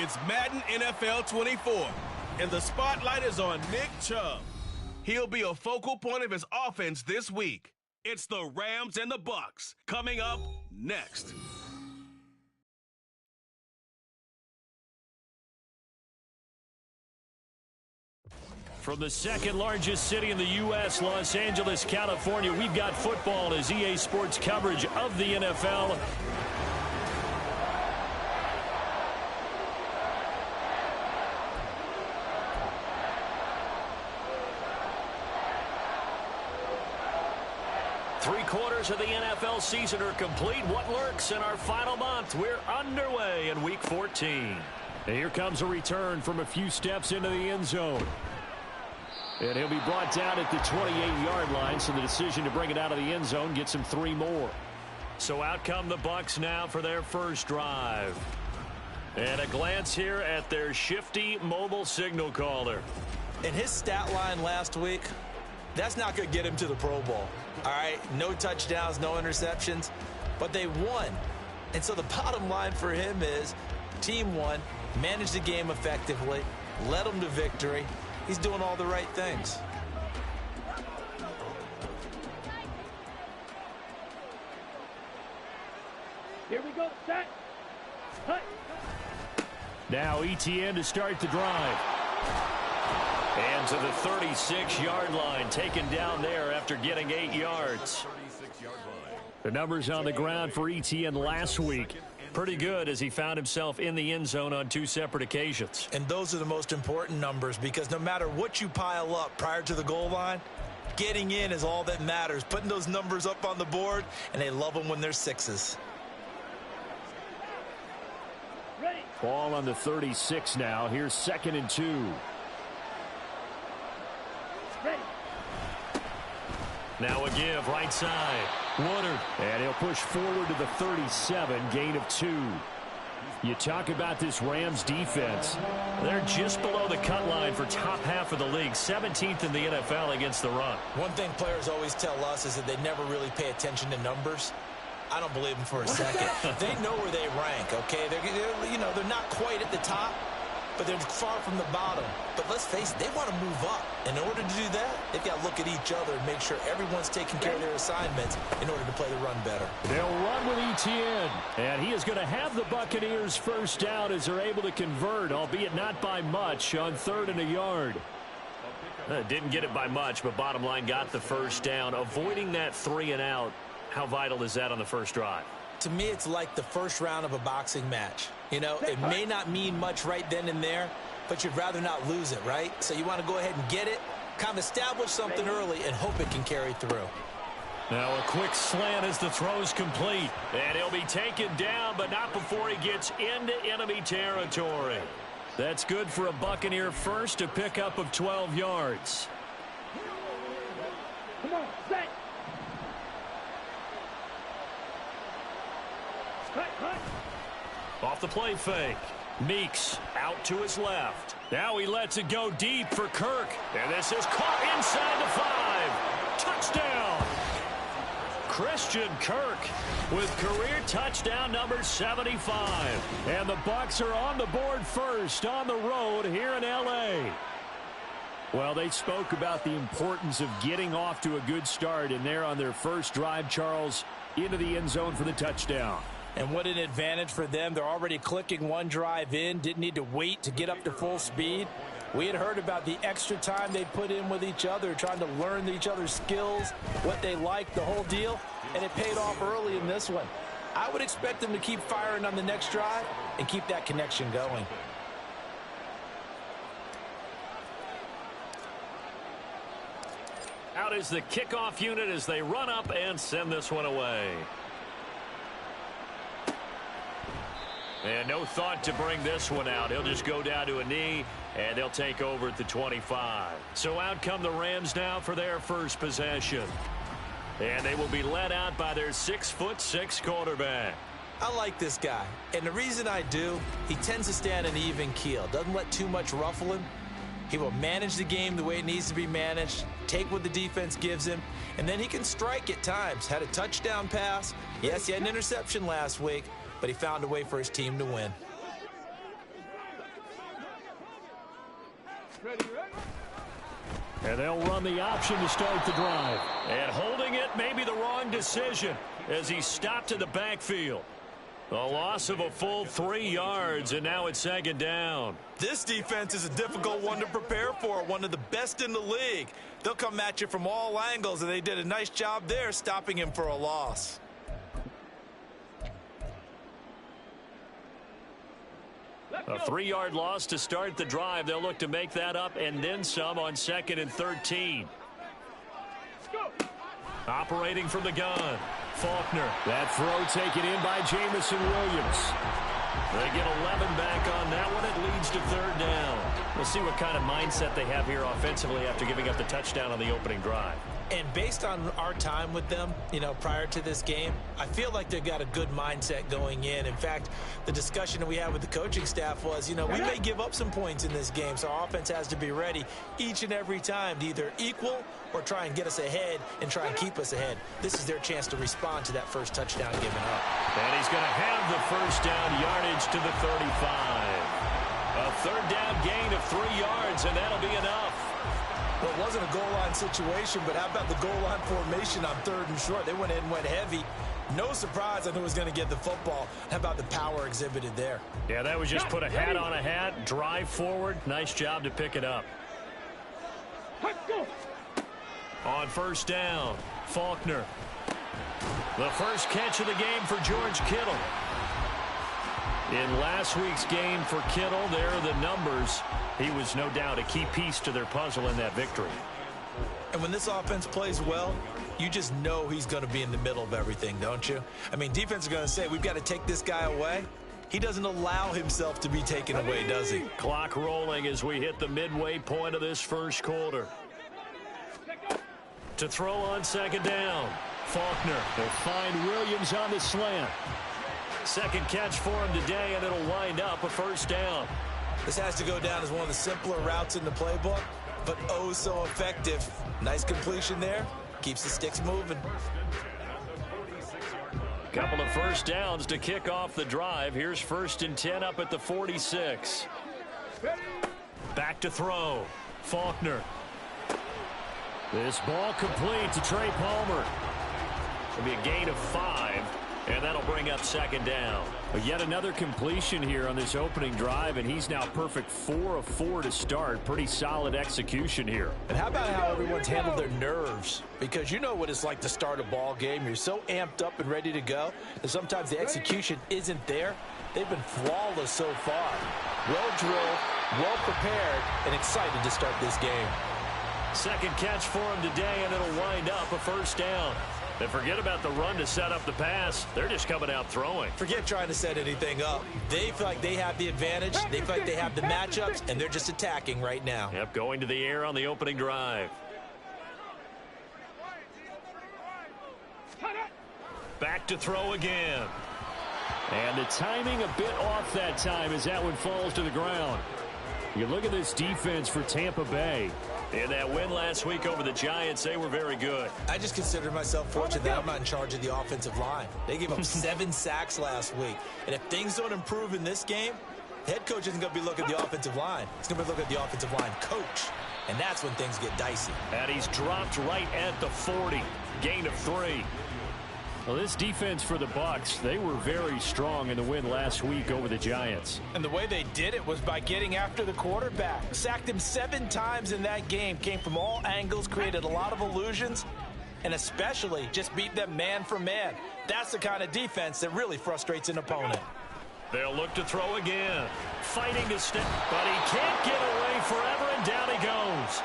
It's Madden NFL 24, and the spotlight is on Nick Chubb. He'll be a focal point of his offense this week. It's the Rams and the Bucs coming up next. From the second largest city in the U.S., Los Angeles, California, we've got football as EA Sports coverage of the NFL. Three-quarters of the NFL season are complete. What lurks in our final month? We're underway in Week 14. And here comes a return from a few steps into the end zone. And he'll be brought down at the 28-yard line, so the decision to bring it out of the end zone gets him 3 more. So out come the Bucs now for their first drive. And a glance here at their shifty mobile signal caller. In his stat line last week, that's not going to get him to the Pro Bowl. All right, no touchdowns, no interceptions, but they won. And so the bottom line for him is team won, managed the game effectively, led them to victory. He's doing all the right things. Here we go, set. Cut. Now ETN to start the drive. And to the 36-yard line, taken down there after getting 8 yards. The numbers on the ground for ETN last week, pretty good as he found himself in the end zone on 2 separate occasions. And those are the most important numbers because no matter what you pile up prior to the goal line, getting in is all that matters. Putting those numbers up on the board, and they love them when they're 6s. Ready. Ball on the 36 now. Here's 2nd and 2. Ready. Now a give, right side. Woodard. And he'll push forward to the 37, gain of 2. You talk about this Rams defense. They're just below the cut line for top half of the league, 17th in the NFL against the run. One thing players always tell us is that they never really pay attention to numbers. I don't believe them for a second. They know where they rank, okay? They're not quite at the top, but they're far from the bottom. But let's face it, they want to move up. In order to do that, they've got to look at each other and make sure everyone's taking care of their assignments in order to play the run better. They'll run with ETN, and he is going to have the Buccaneers first down as they're able to convert, albeit not by much, on 3rd and a yard. Didn't get it by much, but bottom line got the first down. Avoiding that 3 and out, how vital is that on the first drive? To me, it's like the first round of a boxing match. You know, it may not mean much right then and there, but you'd rather not lose it, right? So you want to go ahead and get it, kind of establish something early, and hope it can carry through. Now a quick slant as the throw's complete. And he'll be taken down, but not before he gets into enemy territory. That's good for a Buccaneer first, a pickup of 12 yards. Come on, set. Cut. Off the play fake. Meeks out to his left. Now he lets it go deep for Kirk. And this is caught inside the 5. Touchdown. Christian Kirk with career touchdown number 75. And the Bucs are on the board first on the road here in L.A. Well, they spoke about the importance of getting off to a good start, and they're on their first drive, Charles, into the end zone for the touchdown. And what an advantage for them. They're already clicking one drive in, didn't need to wait to get up to full speed. We had heard about the extra time they put in with each other, trying to learn each other's skills, what they like, the whole deal, and it paid off early in this one. I would expect them to keep firing on the next drive and keep that connection going. Out is the kickoff unit as they run up and send this one away. And no thought to bring this one out. He'll just go down to a knee, and they'll take over at the 25. So out come the Rams now for their first possession. And they will be led out by their 6'6" quarterback. I like this guy, and the reason I do, he tends to stand an even keel. Doesn't let too much ruffle him. He will manage the game the way it needs to be managed, take what the defense gives him, and then he can strike at times. Had a touchdown pass. Yes, he had an interception last week, but he found a way for his team to win. And they'll run the option to start the drive. And holding it may be the wrong decision as he stopped in the backfield. A loss of a full 3 yards, and now it's second down. This defense is a difficult one to prepare for, one of the best in the league. They'll come at you from all angles, and they did a nice job there stopping him for a loss. A 3-yard loss to start the drive. They'll look to make that up and then some on 2nd and 13. Operating from the gun, Faulkner. That throw taken in by Jamison Williams. They get 11 back on that one. It leads to 3rd down. We'll see what kind of mindset they have here offensively after giving up the touchdown on the opening drive. And based on our time with them, prior to this game, I feel like they've got a good mindset going in. In fact, the discussion that we had with the coaching staff was, we may give up some points in this game, so our offense has to be ready each and every time to either equal or try and get us ahead and try and keep us ahead. This is their chance to respond to that first touchdown given up. And he's going to have the first down yardage to the 35. A 3rd down gain of 3 yards, and that'll be enough. Well, it wasn't a goal line situation, but how about the goal line formation on 3rd and short? They went in and went heavy. No surprise on who was going to get the football. How about the power exhibited there? Yeah, that was just put a hat on a hat, drive forward. Nice job to pick it up. On 1st down, Faulkner. The first catch of the game for George Kittle. In last week's game for Kittle, there are the numbers. He was no doubt a key piece to their puzzle in that victory. And when this offense plays well, you just know he's going to be in the middle of everything, don't you? I mean, defense is going to say, we've got to take this guy away. He doesn't allow himself to be taken away, does he? Clock rolling as we hit the midway point of this first quarter. To throw on 2nd down, Faulkner will find Williams on the slant. Second catch for him today, and it'll wind up a 1st down. This has to go down as one of the simpler routes in the playbook, but oh so effective. Nice completion there. Keeps the sticks moving. Couple of 1st downs to kick off the drive. Here's 1st and 10 up at the 46. Back to throw. Faulkner. This ball complete to Trey Palmer. It'll be a gain of 5. And that'll bring up 2nd down. But yet another completion here on this opening drive, and he's now perfect 4 of 4 to start. Pretty solid execution here. And how about how everyone's handled their nerves? Because you know what it's like to start a ball game. You're so amped up and ready to go that sometimes the execution isn't there. They've been flawless so far. Well drilled, well prepared, and excited to start this game. Second catch for him today, and it'll wind up a 1st down. And forget about the run to set up the pass. They're just coming out throwing. Forget trying to set anything up. They feel like they have the advantage. They feel like they have the matchups, and they're just attacking right now. Yep, going to the air on the opening drive. Back to throw again. And the timing a bit off that time as that one falls to the ground. You look at this defense for Tampa Bay. In that win last week over the Giants, they were very good. I just consider myself fortunate that I'm not in charge of the offensive line. They gave up 7 sacks last week. And if things don't improve in this game, the head coach isn't going to be looking at the offensive line. He's going to be looking at the offensive line coach. And that's when things get dicey. And he's dropped right at the 40. Gain of 3. Well, this defense for the Bucs, they were very strong in the win last week over the Giants. And the way they did it was by getting after the quarterback. Sacked him 7 times in that game. Came from all angles, created a lot of illusions, and especially just beat them man for man. That's the kind of defense that really frustrates an opponent. They'll look to throw again. Fighting to step, but he can't get away forever, and down he goes.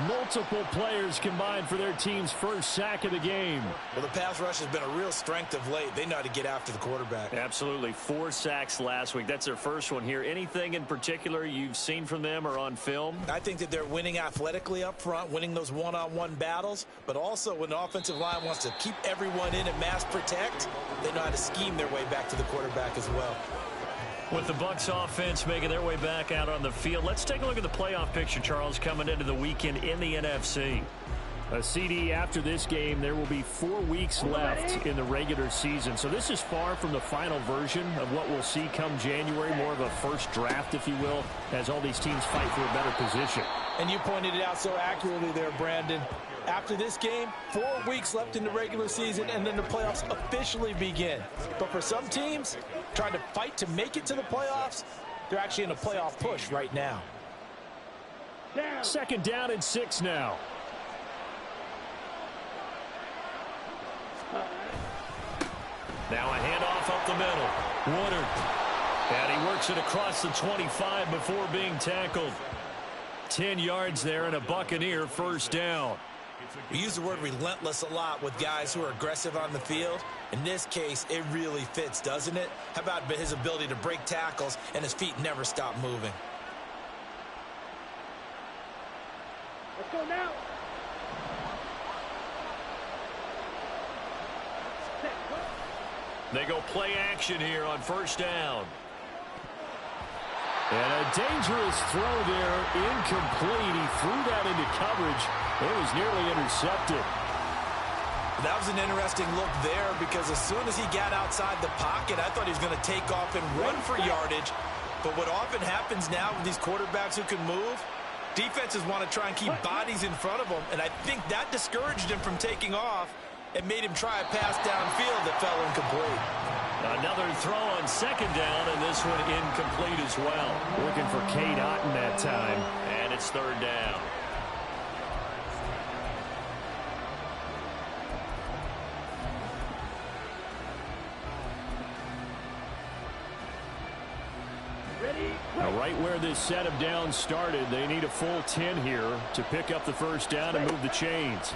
Multiple players combined for their team's first sack of the game. Well, the pass rush has been a real strength of late. They know how to get after the quarterback. Absolutely. 4 sacks last week. That's their first one here. Anything in particular you've seen from them or on film? I think that they're winning athletically up front, winning those one-on-one battles, but also when the offensive line wants to keep everyone in and mass protect, they know how to scheme their way back to the quarterback as well. With the Bucs offense making their way back out on the field, let's take a look at the playoff picture, Charles, coming into the weekend in the NFC. A CD after this game. There will be 4 weeks left in the regular season. So this is far from the final version of what we'll see come January. More of a first draft, if you will, as all these teams fight for a better position. And you pointed it out so accurately there, Brandon. After this game, 4 weeks left in the regular season, and then the playoffs officially begin. But for some teams, trying to fight to make it to the playoffs, they're actually in a playoff push right now. Second down and 6 now. Now a handoff up the middle. Woodard. And he works it across the 25 before being tackled. 10 yards there and a Buccaneer first down. We use the word relentless a lot with guys who are aggressive on the field. In this case, it really fits, doesn't it? How about his ability to break tackles and his feet never stop moving? Let's go now. They go play action here on first down. And a dangerous throw there, incomplete. He threw that into coverage. It was nearly intercepted. That was an interesting look there because as soon as he got outside the pocket, I thought he was going to take off and run for yardage. But what often happens now with these quarterbacks who can move, defenses want to try and keep bodies in front of them, and I think that discouraged him from taking off and made him try a pass downfield that fell incomplete. Another throw on second down, and this one incomplete as well. Looking for Cade Otton that time, and it's third down. Now, right where this set of downs started, they need a full 10 here to pick up the first down and move the chains.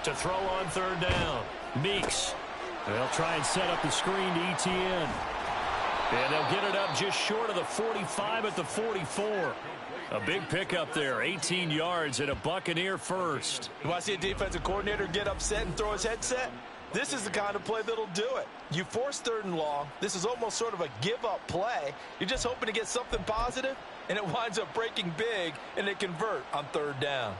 To throw on third down, Meeks. They'll try and set up the screen to ETN. And they'll get it up just short of the 45 at the 44. A big pickup there, 18 yards and a Buccaneer first. You want to see a defensive coordinator get upset and throw his headset? This is the kind of play that'll do it. You force third and long. This is almost sort of a give-up play. You're just hoping to get something positive, and it winds up breaking big, and they convert on third down.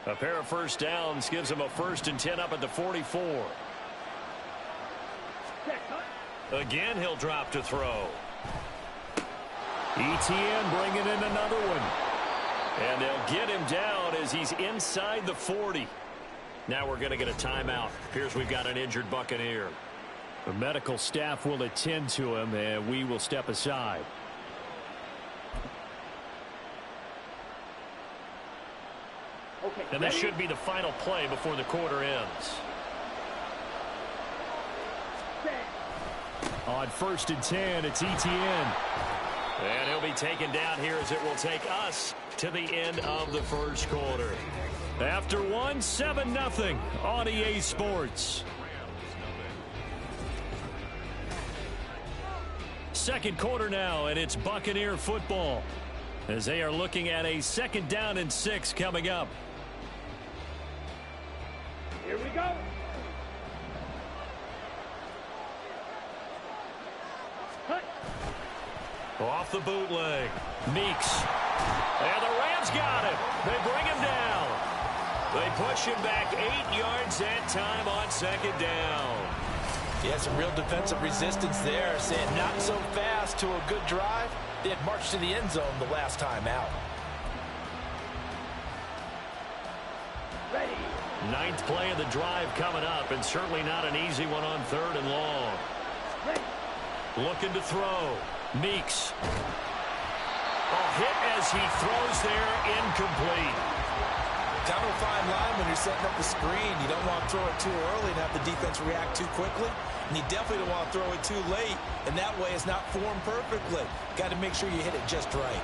A pair of first downs gives them a 1st and 10 up at the 44. Again, he'll drop to throw. ETN bringing in another one. And they'll get him down as he's inside the 40. Now we're going to get a timeout. Appears we've got an injured Buccaneer. The medical staff will attend to him, and we will step aside. Okay, and this should be the final play before the quarter ends. On 1st and 10, it's ETN. And he'll be taken down here as it will take us to the end of the first quarter. After 7-0 on EA Sports. Second quarter now, and it's Buccaneer football as they are looking at a 2nd down and 6 coming up. Here we go. Off the bootleg, Meeks. And the Rams got him. They bring him down. They push him back 8 yards that time on 2nd down. Yeah, some real defensive resistance there, saying not so fast to a good drive. They had marched to the end zone the last time out. Ready. 9th play of the drive coming up, and certainly not an easy one on 3rd and long. Ready. Looking to throw. Meeks. A hit as he throws there, incomplete. Kind of a fine line when you're setting up the screen. You don't want to throw it too early and have the defense react too quickly. And you definitely don't want to throw it too late. And that way it's not formed perfectly. Got to make sure you hit it just right.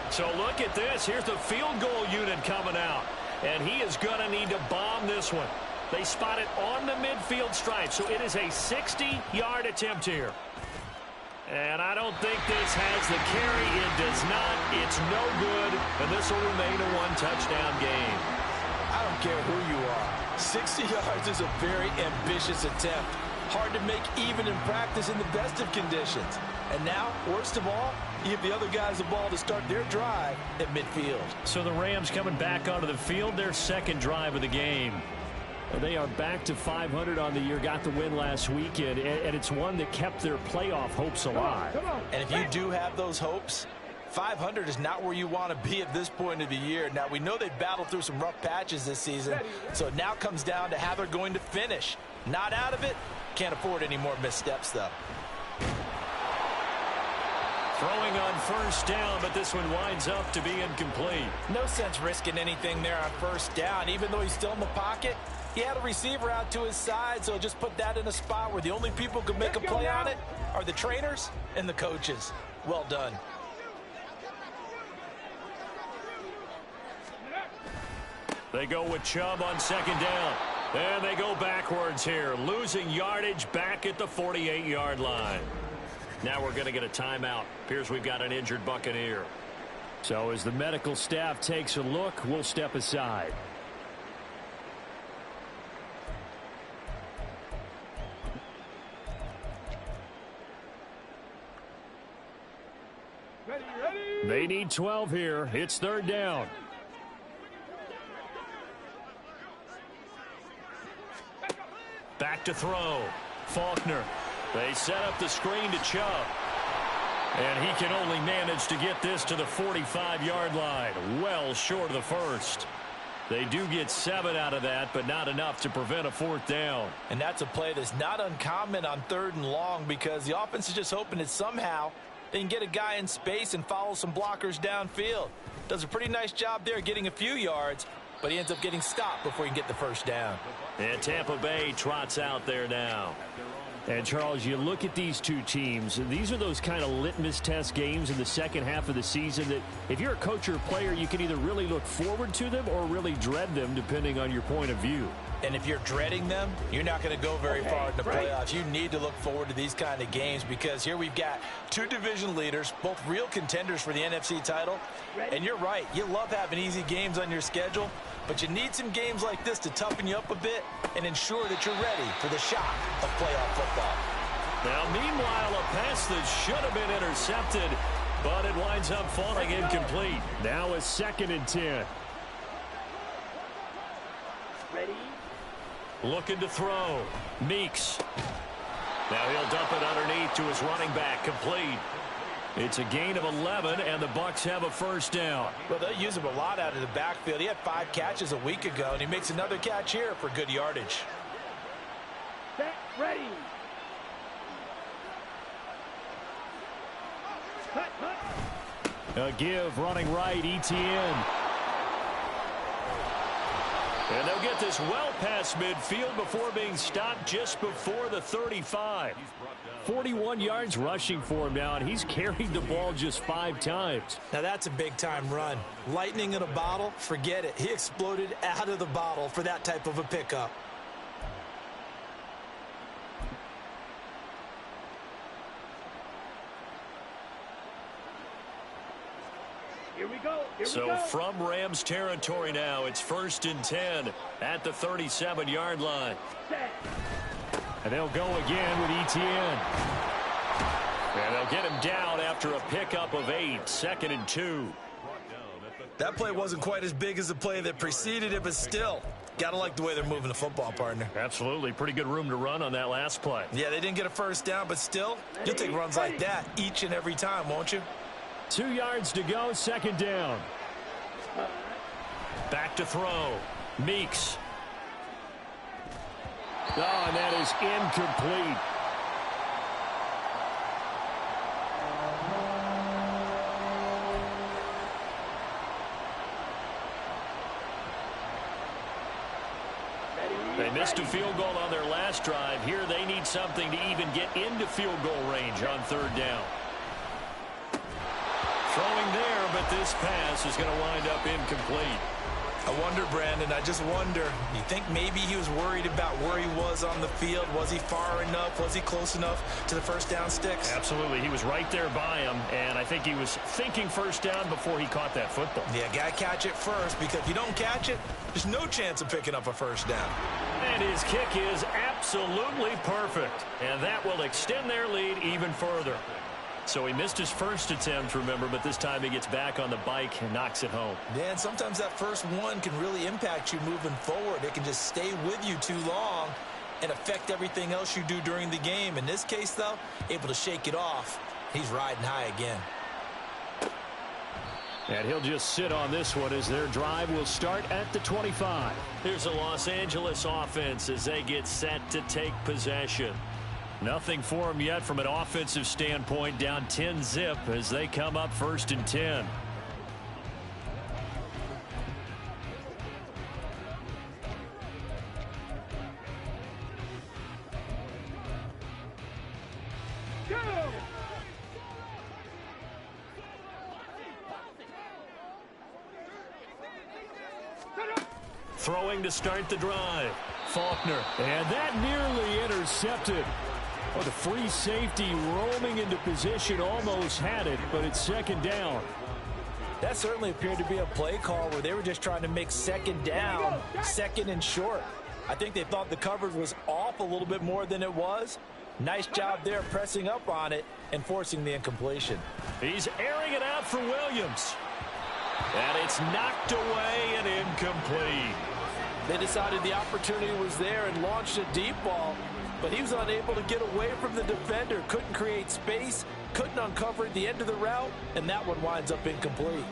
So look at this. Here's the field goal unit coming out. And he is going to need to bomb this one. They spot it on the midfield stripe. So it is a 60-yard attempt here. And I don't think this has the carry. It does not. It's no good. And this will remain a 1-touchdown game. I don't care who you are. 60 yards is a very ambitious attempt. Hard to make even in practice in the best of conditions. And now, worst of all, you give the other guys the ball to start their drive at midfield. So the Rams coming back onto the field, their second drive of the game. They are back to 500 on the year, got the win last weekend, and it's one that kept their playoff hopes alive. And if you do have those hopes, 500 is not where you want to be at this point of the year. Now, we know they battled through some rough patches this season, so it now comes down to how they're going to finish. Not out of it. Can't afford any more missteps, though. Throwing on first down, but this one winds up to be incomplete. No sense risking anything there on first down. Even though he's still in the pocket, he had a receiver out to his side, so just put that in a spot where the only people who can make a play on it are the trainers and the coaches. Well done. They go with Chubb on second down. And they go backwards here, losing yardage back at the 48-yard line. Now we're going to get a timeout. Appears we've got an injured Buccaneer. So as the medical staff takes a look, we'll step aside. Ready. They need 12 here. It's third down. Back to throw. Faulkner. They set up the screen to Chubb. And he can only manage to get this to the 45-yard line. Well short of the first. They do get 7 out of that, but not enough to prevent a fourth down. And that's a play that's not uncommon on 3rd and long because the offense is just hoping that somehow they can get a guy in space and follow some blockers downfield. Does a pretty nice job there getting a few yards, but he ends up getting stopped before he can get the first down. And Tampa Bay trots out there now. And, Charles, you look at these two teams, and these are those kind of litmus test games in the second half of the season that if you're a coach or a player, you can either really look forward to them or really dread them, depending on your point of view. And if you're dreading them, you're not going to go very far in the playoffs. You need to look forward to these kind of games because here we've got two division leaders, both real contenders for the NFC title. And you're right, you love having easy games on your schedule, but you need some games like this to toughen you up a bit and ensure that you're ready for the shock of playoff football. Now, meanwhile, a pass that should have been intercepted, but it winds up falling incomplete. Now a 2nd and 10. Ready. Looking to throw. Meeks. Now he'll dump it underneath to his running back. Complete. It's a gain of 11, and the Bucs have a first down. Well, they'll use him a lot out of the backfield. He had 5 catches a week ago, and he makes another catch here for good yardage. Set. Ready. Cut. A give running right, ETN. And they'll get this well past midfield before being stopped just before the 35. 41 yards rushing for him now, and he's carried the ball just 5 times. Now that's a big-time run. Lightning in a bottle, forget it. He exploded out of the bottle for that type of a pickup. Here we go. So from Rams territory now, it's 1st and 10 at the 37-yard line. Set. And they'll go again with ETN. And they'll get him down after a pickup of 8, 2nd and 2. That play wasn't quite as big as the play that preceded it, but still, gotta like the way they're moving the football, partner. Absolutely. Pretty good room to run on that last play. Yeah, they didn't get a first down, but still, you'll take runs like that each and every time, won't you? 2 yards to go, 2nd down. Back to throw. Meeks. Oh, and that is incomplete. They missed a field goal on their last drive. Here they need something to even get into field goal range on 3rd down. Throwing there, but this pass is going to wind up incomplete. I wonder, Brandon, I just wonder, you think maybe he was worried about where he was on the field? Was he far enough? Was he close enough to the first down sticks? Absolutely. He was right there by him, and I think he was thinking first down before he caught that football. Yeah, got to catch it first, because if you don't catch it, there's no chance of picking up a first down. And his kick is absolutely Absolutely perfect. And that will extend their lead even further. So he missed his first attempt, remember, but this time he gets back on the bike and knocks it home. Yeah, and sometimes that first one can really impact you moving forward. It can just stay with you too long and affect everything else you do during the game. In this case, though, able to shake it off. He's riding high again. And he'll just sit on this one as their drive will start at the 25. Here's a Los Angeles offense as they get set to take possession. Nothing for them yet from an offensive standpoint, down 10-zip as they come up 1st and 10. Throwing to start the drive. Faulkner. And that nearly intercepted. Oh, the free safety roaming into position almost had it, but it's 2nd down. That certainly appeared to be a play call where they were just trying to make 2nd down, 2nd and short. I think they thought the coverage was off a little bit more than it was. Nice job there pressing up on it and forcing the incompletion. He's airing it out for Williams. And it's knocked away and incomplete. They decided the opportunity was there and launched a deep ball, but he was unable to get away from the defender, couldn't create space, couldn't uncover at the end of the route, and that one winds up incomplete.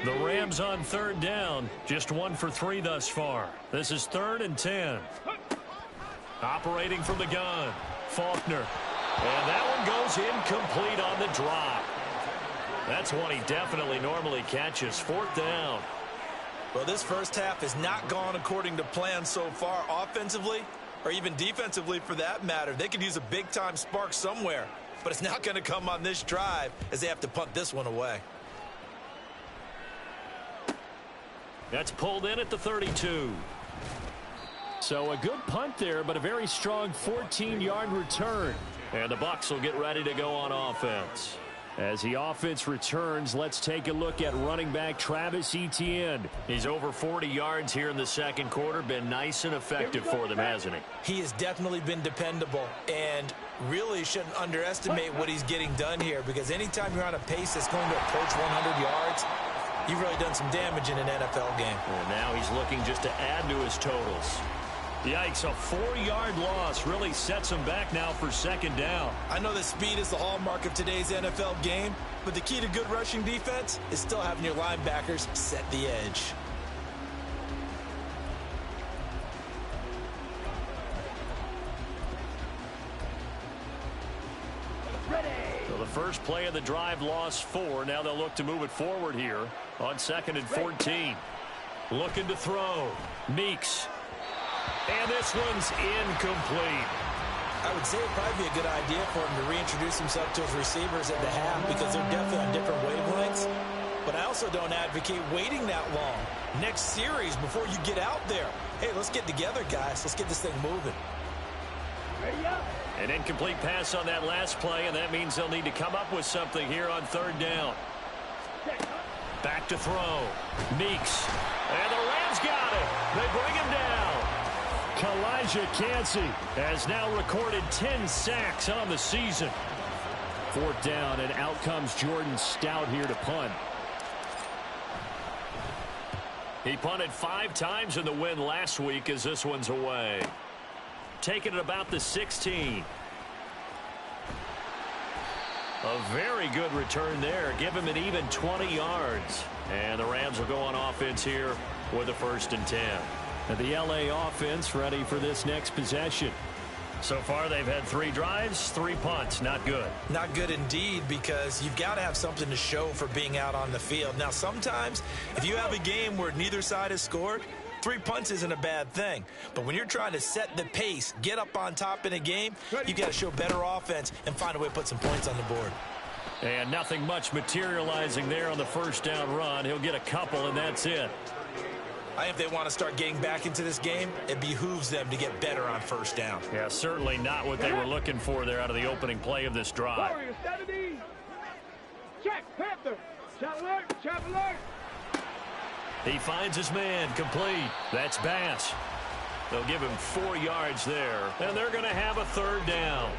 The Rams on 3rd down, just 1 for 3 thus far. This is 3rd and 10. Operating from the gun, Faulkner. And that one goes incomplete on the drop. That's one he definitely normally catches. 4th down. Well, this first half has not gone according to plan so far offensively or even defensively for that matter. They could use a big-time spark somewhere, but it's not going to come on this drive as they have to punt this one away. That's pulled in at the 32. So a good punt there, but a very strong 14-yard return. And the Bucs will get ready to go on offense. As the offense returns, let's take a look at running back Travis Etienne. He's over 40 yards here in the 2nd quarter. Been nice and effective for them, hasn't he? He has definitely been dependable and really shouldn't underestimate what he's getting done here, because anytime you're on a pace that's going to approach 100 yards, you've really done some damage in an NFL game. And now he's looking just to add to his totals. Yikes, a 4-yard loss really sets him back now for 2nd down. I know that speed is the hallmark of today's NFL game, but the key to good rushing defense is still having your linebackers set the edge. So the first play of the drive lost 4. Now they'll look to move it forward here on 2nd and 14. Looking to throw. Meeks. And this one's incomplete. I would say it'd probably be a good idea for him to reintroduce himself to his receivers at the half, because they're definitely on different wavelengths. But I also don't advocate waiting that long. Next series before you get out there. Hey, let's get together, guys. Let's get this thing moving. An incomplete pass on that last play, and that means they'll need to come up with something here on 3rd down. Back to throw. Meeks. And the Rams got it. They bring him down. Kalijah Kancey has now recorded 10 sacks on the season. 4th down, and out comes Jordan Stout here to punt. He punted 5 times in the win last week as this one's away. Taking it about the 16. A very good return there. Give him an even 20 yards. And the Rams will go on offense here with a 1st and 10. And the LA offense ready for this next possession. So far they've had 3 drives, 3 punts. Not good. Not good indeed, because you've got to have something to show for being out on the field. Now, sometimes if you have a game where neither side has scored, 3 punts isn't a bad thing. But when you're trying to set the pace, get up on top in a game, you've got to show better offense and find a way to put some points on the board. And nothing much materializing there on the 1st down run. He'll get a couple, and that's it. I think if they want to start getting back into this game, it behooves them to get better on 1st down. Yeah, certainly not what they were looking for there out of the opening play of this drive. Warriors, 70. Check, Panther. Chop alert, chop alert. He finds his man, complete. That's Bass. They'll give him 4 yards there, and they're going to have a third down.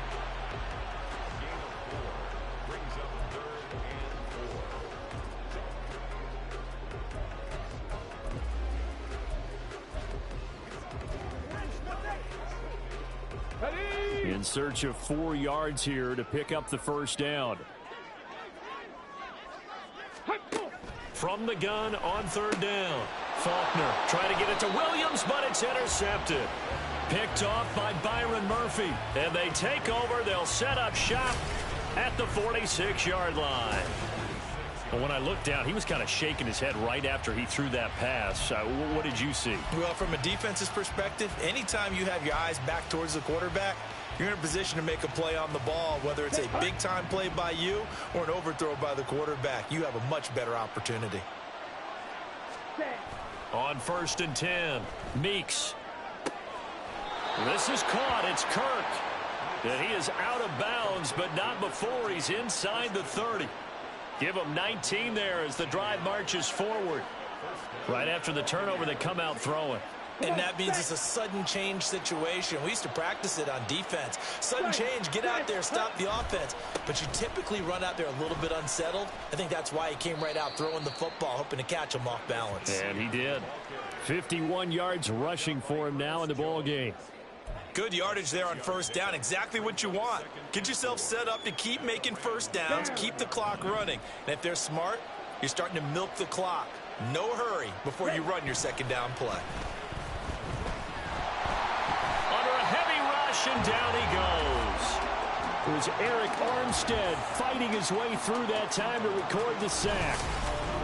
In search of 4 yards here to pick up the first down. From the gun on third down. Faulkner trying to get it to Williams, but it's intercepted. Picked off by Byron Murphy. And they take over. They'll set up shop at the 46-yard line. Well, when I looked down, he was kind of shaking his head right after he threw that pass. What did you see? Well, from a defense's perspective, anytime you have your eyes back towards the quarterback, you're in a position to make a play on the ball, whether it's a big-time play by you or an overthrow by the quarterback. You have a much better opportunity. On 1st and 10, Meeks. This is caught. It's Kirk. And he is out of bounds, but not before he's inside the 30. Give him 19 there as the drive marches forward. Right after the turnover, they come out throwing. And that means it's a sudden change situation. We used to practice it on defense. Sudden change, get out there, stop the offense. But you typically run out there a little bit unsettled. I think that's why he came right out throwing the football, hoping to catch him off balance. And he did. 51 yards rushing for him now in the ball game. Good yardage there on first down. Exactly what you want. Get yourself set up to keep making first downs, keep the clock running. And if they're smart, you're starting to milk the clock. No hurry before you run your second down play. Under a heavy rush, and down he goes. It was Eric Armstead fighting his way through that time to record the sack.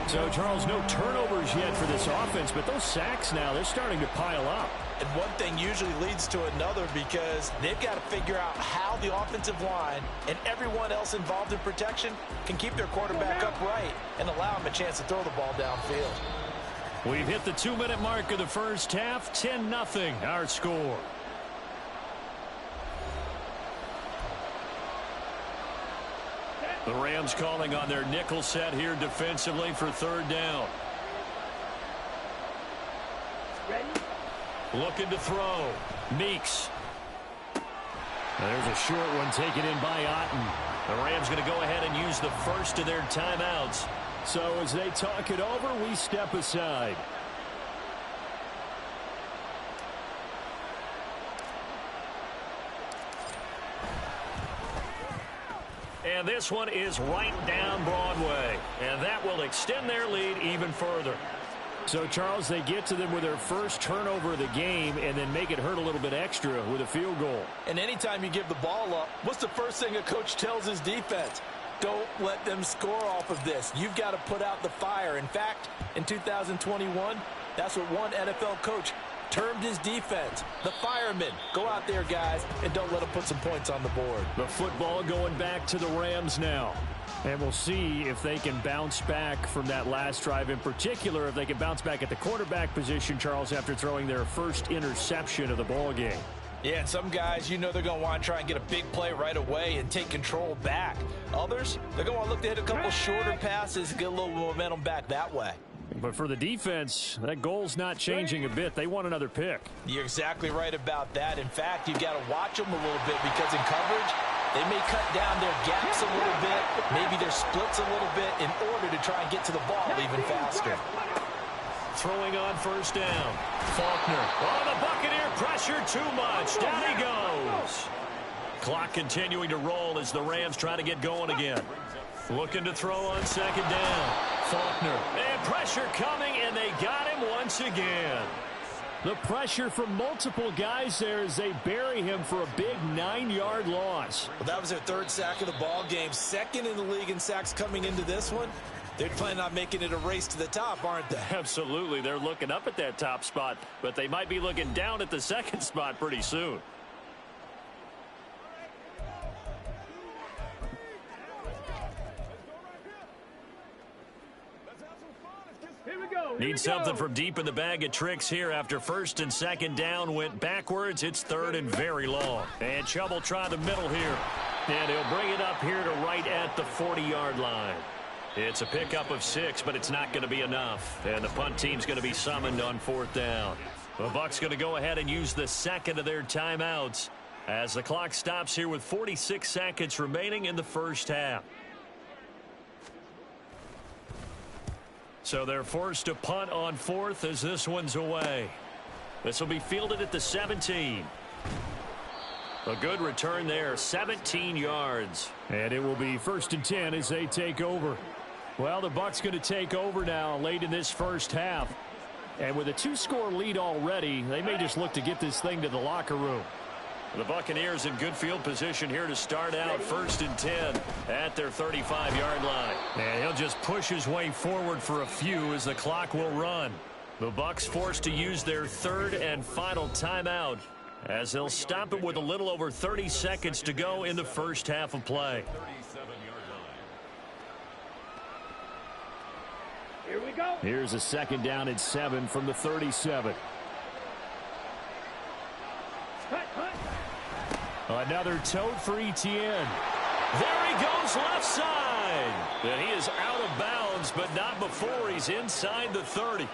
So, Charles, no turnovers yet for this offense, but those sacks now, they're starting to pile up. And one thing usually leads to another because they've got to figure out how the offensive line and everyone else involved in protection can keep their quarterback upright and allow him a chance to throw the ball downfield. We've hit the 2-minute mark of the first half. 10-0 our score. The Rams calling on their nickel set here defensively for third down. Looking to throw. Meeks. There's a short one taken in by Otten. The Rams going to go ahead and use the first of their timeouts. So as they talk it over, we step aside. And this one is right down Broadway. And that will extend their lead even further. So, Charles, they get to them with their first turnover of the game and then make it hurt a little bit extra with a field goal. And anytime you give the ball up, what's the first thing a coach tells his defense? Don't let them score off of this. You've got to put out the fire. In fact, in 2021, that's what one NFL coach termed his defense, the firemen. Go out there, guys, and don't let them put some points on the board. The football going back to the Rams now. And we'll see if they can bounce back from that last drive, in particular, if they can bounce back at the quarterback position, Charles, after throwing their first interception of the ball game. Yeah, and some guys, you know they're going to want to try and get a big play right away and take control back. Others, they're going to want to look to hit a couple shorter passes, get a little momentum back that way. But for the defense, that goal's not changing a bit. They want another pick. You're exactly right about that. In fact, you've got to watch them a little bit because in coverage, they may cut down their gaps a little bit, maybe their splits a little bit in order to try and get to the ball even faster. Throwing on first down. Faulkner. Oh, the Buccaneer pressure too much. Down he goes. Clock continuing to roll as the Rams try to get going again. Looking to throw on second down. Faulkner. And pressure coming, and they got him once again. The pressure from multiple guys there as they bury him for a big 9-yard loss. Well, that was their third sack of the ball game. Second in the league in sacks coming into this one. They're planning on making it a race to the top, aren't they? Absolutely. They're looking up at that top spot, but they might be looking down at the second spot pretty soon. Need something from deep in the bag of tricks here after first and second down went backwards. It's third and very long. And Chubb will try the middle here. And he'll bring it up here to right at the 40-yard line. It's a pickup of 6, but it's not going to be enough. And the punt team's going to be summoned on 4th down. The Bucs going to go ahead and use the second of their timeouts as the clock stops here with 46 seconds remaining in the first half. So they're forced to punt on 4th as this one's away. This will be fielded at the 17. A good return there, 17 yards. And it will be 1st and 10 as they take over. Well, the Bucs going to take over now late in this first half. And with a 2-score lead already, they may just look to get this thing to the locker room. The Buccaneers in good field position here to start out 1st and 10 at their 35-yard line. And he'll just push his way forward for a few as the clock will run. The Bucs forced to use their 3rd and final timeout as they'll stop it with a little over 30 seconds to go in the first half of play. Here we go. Here's a 2nd down and 7 from the 37. Another tote for Etienne. There he goes left side. And he is out of bounds, but not before he's inside the 30.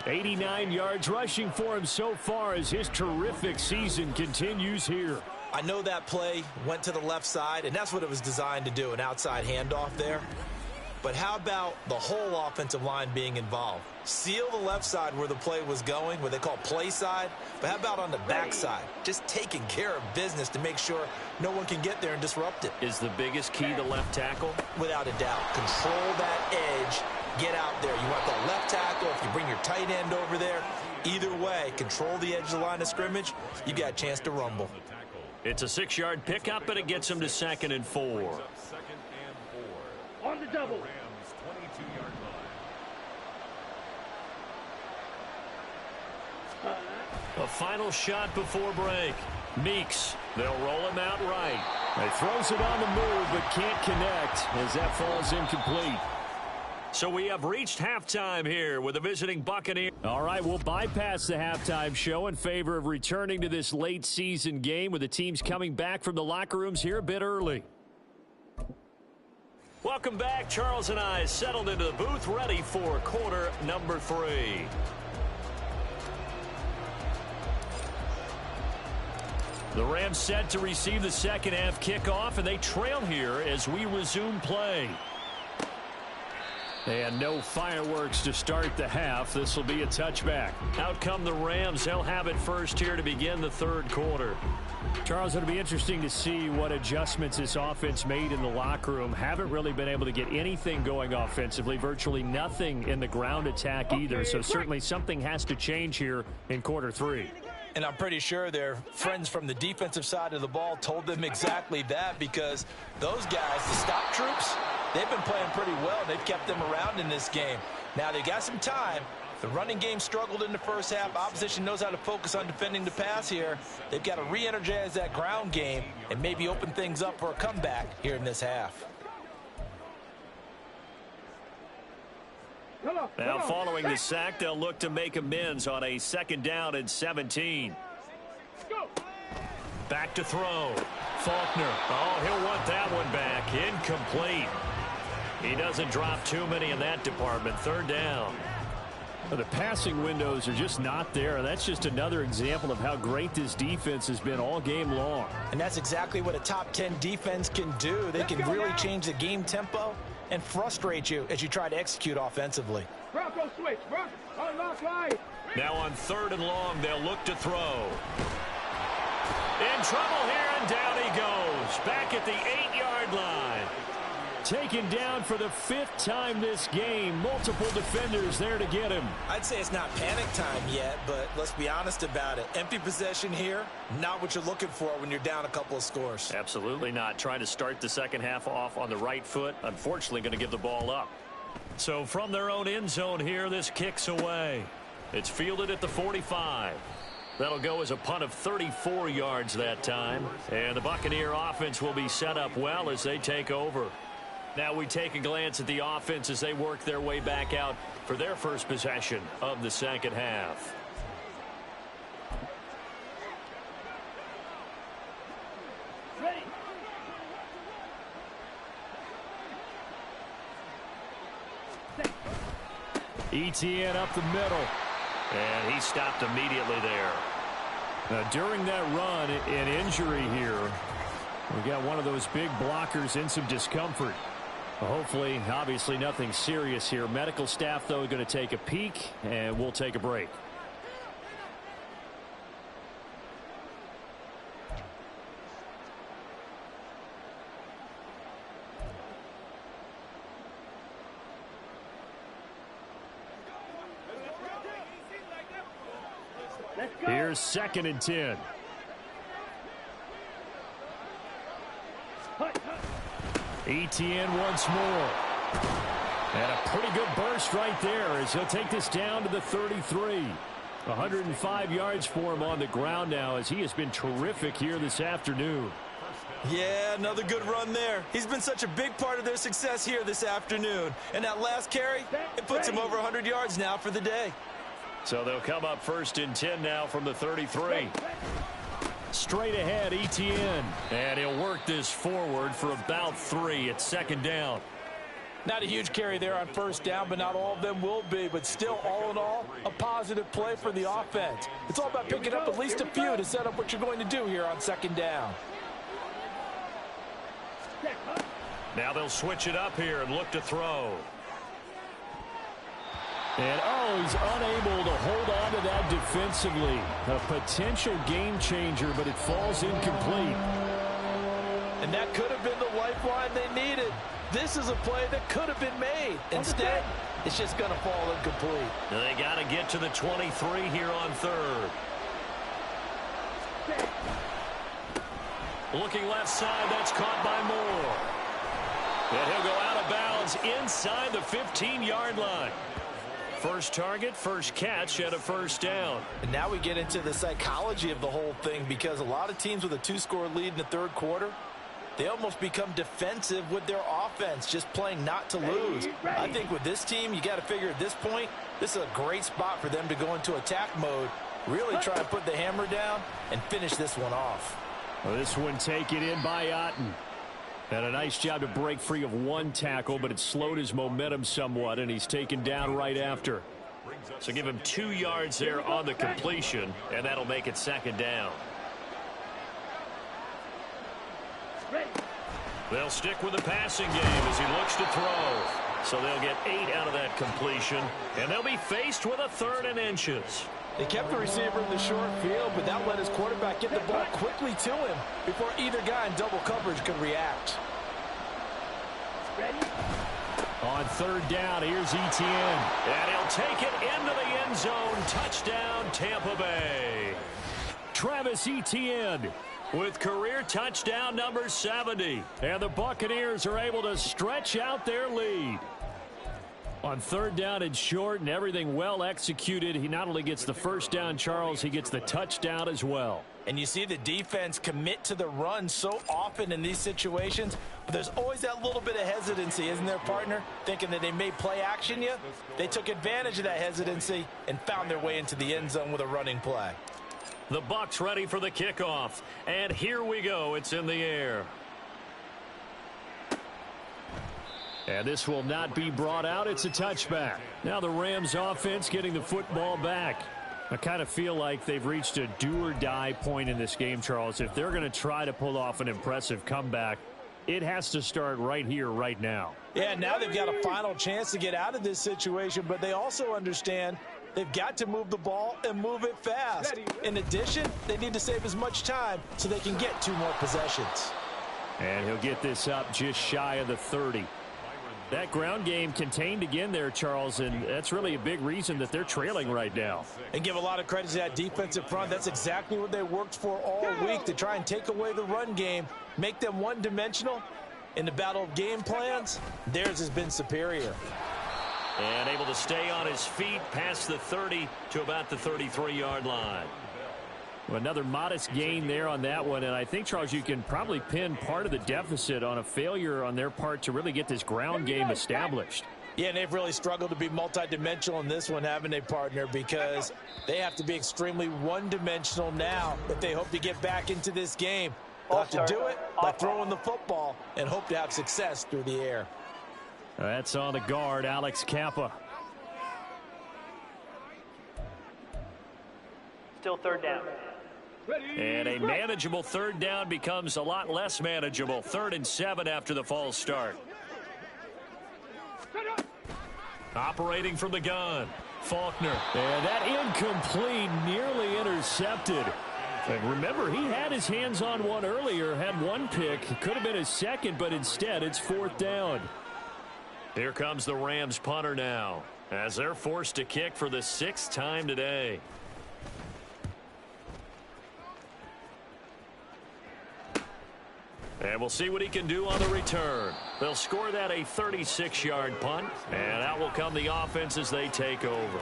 89 yards rushing for him so far as his terrific season continues here. I know that play went to the left side, and that's what it was designed to do, an outside handoff there. But how about the whole offensive line being involved? Seal the left side where the play was going, what they call play side. But how about on the back side? Just taking care of business to make sure no one can get there and disrupt it. Is the biggest key the left tackle? Without a doubt. Control that edge. Get out there. You want that left tackle. If you bring your tight end over there, either way, control the edge of the line of scrimmage. You got a chance to rumble. It's a 6-yard pickup, and it gets him to 2nd and 4. On the double. A final shot before break. Meeks, they'll roll him out right. He throws it on the move but can't connect as that falls incomplete. So we have reached halftime here with the visiting Buccaneers. All right, we'll bypass the halftime show in favor of returning to this late season game with the teams coming back from the locker rooms here a bit early. Welcome back. Charles and I settled into the booth ready for quarter number 3. The Rams set to receive the second half kickoff, and they trail here as we resume play. And no fireworks to start the half. This will be a touchback. Out come the Rams. They'll have it first here to begin the 3rd quarter. Charles, it'll be interesting to see what adjustments this offense made in the locker room. Haven't really been able to get anything going offensively. Virtually nothing in the ground attack either. So certainly something has to change here in quarter 3. And I'm pretty sure their friends from the defensive side of the ball told them exactly that, because those guys, the stop troops, they've been playing pretty well. They've kept them around in this game. Now they got some time. The running game struggled in the first half. Opposition knows how to focus on defending the pass here. They've got to re-energize that ground game and maybe open things up for a comeback here in this half. Now following the sack, they'll look to make amends on a 2nd down and 17. Back to throw. Faulkner. Oh, he'll want that one back. Incomplete. He doesn't drop too many in that department. 3rd down. Well, the passing windows are just not there. That's just another example of how great this defense has been all game long. And that's exactly what a top 10 defense can do. They can really change the game tempo and frustrate you as you try to execute offensively. Bronco switch. Unlock line. Now on 3rd and long, they'll look to throw. In trouble here, and down he goes. Back at the 8-yard line. Taken down for the 5th time this game. Multiple defenders there to get him. I'd say it's not panic time yet, but let's be honest about it. Empty possession here, not what you're looking for when you're down a couple of scores. Absolutely not. Trying to start the second half off on the right foot. Unfortunately, going to give the ball up. So from their own end zone here, this kicks away. It's fielded at the 45. That'll go as a punt of 34 yards that time. And the Buccaneer offense will be set up well as they take over. Now we take a glance at the offense as they work their way back out for their first possession of the second half. ETN up the middle. And he stopped immediately there. During that run, an injury here. We got one of those big blockers in some discomfort. Hopefully, obviously nothing serious here. Medical staff, though, going to take a peek, and we'll take a break. Here's 2nd and 10. ETN once more. And a pretty good burst right there as he'll take this down to the 33. 105 yards for him on the ground now as he has been terrific here this afternoon. Yeah, another good run there. He's been such a big part of their success here this afternoon. And that last carry, it puts him over 100 yards now for the day. So they'll come up 1st and 10 now from the 33. Straight ahead, ETN. And he'll work this forward for about 3 at 2nd down. Not a huge carry there on 1st down, but not all of them will be. But still, all in all, a positive play for the offense. It's all about picking up at least a few to set up what you're going to do here on 2nd down. Now they'll switch it up here and look to throw. And, he's unable to hold on to that defensively. A potential game changer, but it falls incomplete. And that could have been the lifeline they needed. This is a play that could have been made. Instead, it's just going to fall incomplete. They got to get to the 23 here on 3rd. Looking left side, that's caught by Moore. And he'll go out of bounds inside the 15-yard line. First target, first catch, and a 1st down. And now we get into the psychology of the whole thing, because a lot of teams with a 2-score lead in the 3rd quarter, they almost become defensive with their offense, just playing not to lose. I think with this team, you got to figure at this point, this is a great spot for them to go into attack mode, really try to put the hammer down and finish this one off. Well, this one taken in by Otten. And a nice job to break free of 1 tackle, but it slowed his momentum somewhat, and he's taken down right after. So give him 2 yards there on the completion, and that'll make it 2nd down. They'll stick with the passing game as he looks to throw. So they'll get 8 out of that completion, and they'll be faced with a 3rd and inches. They kept the receiver in the short field, but that let his quarterback get the ball quickly to him before either guy in double coverage could react. On 3rd down, here's ETN. And he'll take it into the end zone. Touchdown, Tampa Bay. Travis Etienne with career touchdown number 70. And the Buccaneers are able to stretch out their lead. On 3rd down and short, and everything well executed. He not only gets the 1st down, Charles, he gets the touchdown as well. And you see the defense commit to the run so often in these situations, but there's always that little bit of hesitancy, isn't there, partner? Thinking that they may play action you. They took advantage of that hesitancy and found their way into the end zone with a running play. The Bucs ready for the kickoff, and here we go. It's in the air. And this will not be brought out. It's a touchback. Now the Rams offense getting the football back. I kind of feel like they've reached a do-or-die point in this game, Charles. If they're going to try to pull off an impressive comeback, it has to start right here, right now. Yeah, now they've got a final chance to get out of this situation, but they also understand they've got to move the ball and move it fast. In addition, they need to save as much time so they can get 2 more possessions. And he'll get this up just shy of the 30. That ground game contained again there, Charles, and that's really a big reason that they're trailing right now. And give a lot of credit to that defensive front. That's exactly what they worked for all week, to try and take away the run game, make them one-dimensional. In the battle of game plans, theirs has been superior. And able to stay on his feet past the 30 to about the 33-yard line. Another modest gain there on that one, and I think, Charles, you can probably pin part of the deficit on a failure on their part to really get this ground game established. Yeah, and they've really struggled to be multidimensional in this one, haven't they, partner? Because they have to be extremely one-dimensional now if they hope to get back into this game. They'll have to do it by throwing the football and hope to have success through the air. That's on the guard, Alex Kappa. Still third down. And a manageable third down becomes a lot less manageable. 3rd and 7 after the false start. Operating from the gun, Faulkner. And that incomplete, nearly intercepted. And remember, he had his hands on one earlier, had one pick. Could have been his second, but instead it's 4th down. Here comes the Rams punter now, as they're forced to kick for the 6th time today. And we'll see what he can do on the return. They'll score that a 36-yard punt, and out will come the offense as they take over.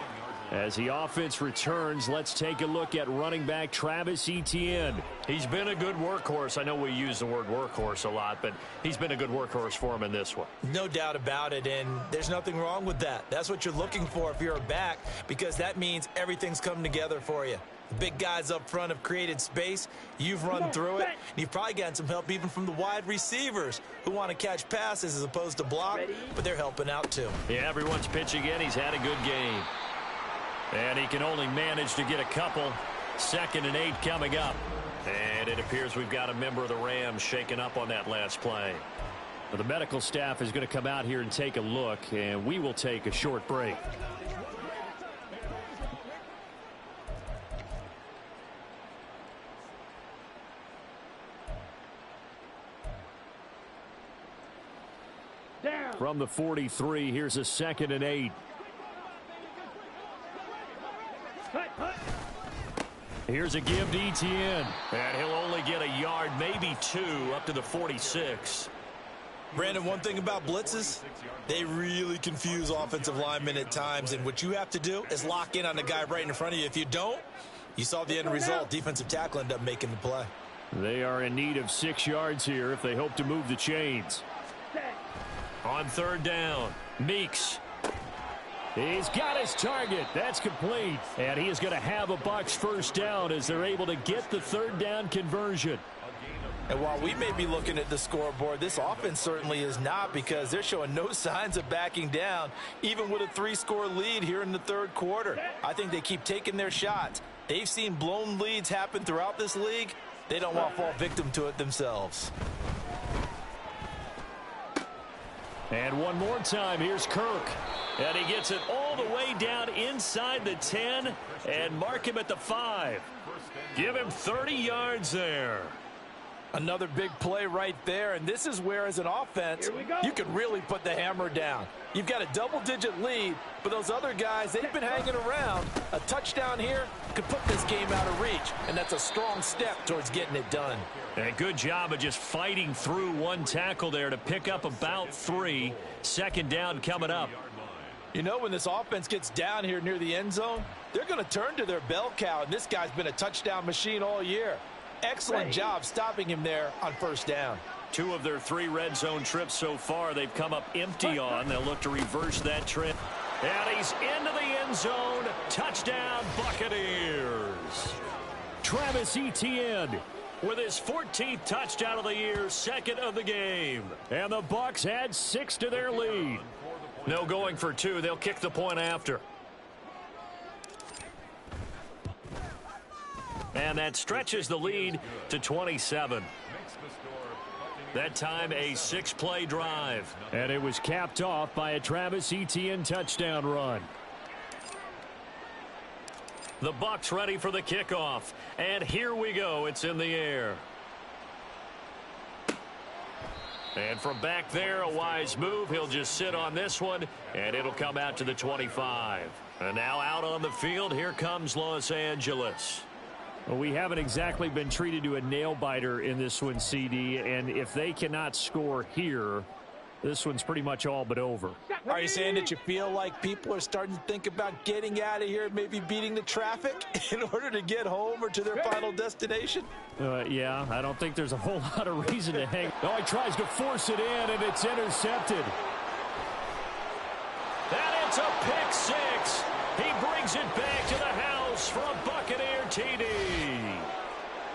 As the offense returns, let's take a look at running back Travis Etienne. He's been a good workhorse. I know we use the word workhorse a lot, but he's been a good workhorse for him in this one. No doubt about it, and there's nothing wrong with that. That's what you're looking for if you're a back, because that means everything's coming together for you. The big guys up front have created space. You've run through it. And you've probably gotten some help even from the wide receivers who want to catch passes as opposed to block, but they're helping out too. Yeah, everyone's pitching in. He's had a good game. And he can only manage to get a couple. 2nd and 8 coming up. And it appears we've got a member of the Rams shaking up on that last play. Well, the medical staff is going to come out here and take a look, and we will take a short break. Down. From the 43, here's a 2nd and 8. Here's a give to Etienne. And he'll only get a yard, maybe 2, up to the 46. Brandon, one thing about blitzes, they really confuse offensive linemen at times, and what you have to do is lock in on the guy right in front of you. If you don't, you saw the end result. Defensive tackle ended up making the play. They are in need of 6 yards here if they hope to move the chains. On 3rd down, Meeks. He's got his target. That's complete. And he is going to have a Bucs first down as they're able to get the 3rd down conversion. And while we may be looking at the scoreboard, this offense certainly is not, because they're showing no signs of backing down, even with a 3-score lead here in the 3rd quarter. I think they keep taking their shots. They've seen blown leads happen throughout this league. They don't want to fall victim to it themselves. And one more time, here's Kirk. And he gets it all the way down inside the 10 and mark him at the 5. Give him 30 yards there. Another big play right there, and this is where, as an offense, you can really put the hammer down. You've got a double-digit lead, but those other guys, they've been hanging around. A touchdown here could put this game out of reach, and that's a strong step towards getting it done. And a good job of just fighting through one tackle there to pick up about 3. 2nd down coming up. You know, when this offense gets down here near the end zone, they're going to turn to their bell cow, and this guy's been a touchdown machine all year. Excellent job stopping him there on 1st down. 2 of their 3 red zone trips so far they've come up empty on. They'll look to reverse that trip. And he's into the end zone. Touchdown, Buccaneers. Travis Etienne with his 14th touchdown of the year, 2nd of the game. And the Bucs add 6 to their lead. No going for 2. They'll kick the point after. And that stretches the lead to 27. That time a 6-play drive. And it was capped off by a Travis Etienne touchdown run. The Bucs ready for the kickoff. And here we go. It's in the air. And from back there, a wise move. He'll just sit on this one, and it'll come out to the 25. And now out on the field, here comes Los Angeles. Well, we haven't exactly been treated to a nail-biter in this one, CD, and if they cannot score here, this one's pretty much all but over. Are you saying that you feel like people are starting to think about getting out of here, maybe beating the traffic in order to get home or to their final destination? Yeah, I don't think there's a whole lot of reason to hang. Oh, he tries to force it in, and it's intercepted. And it's a pick 6. He brings it back to the house for a Buccaneer TD.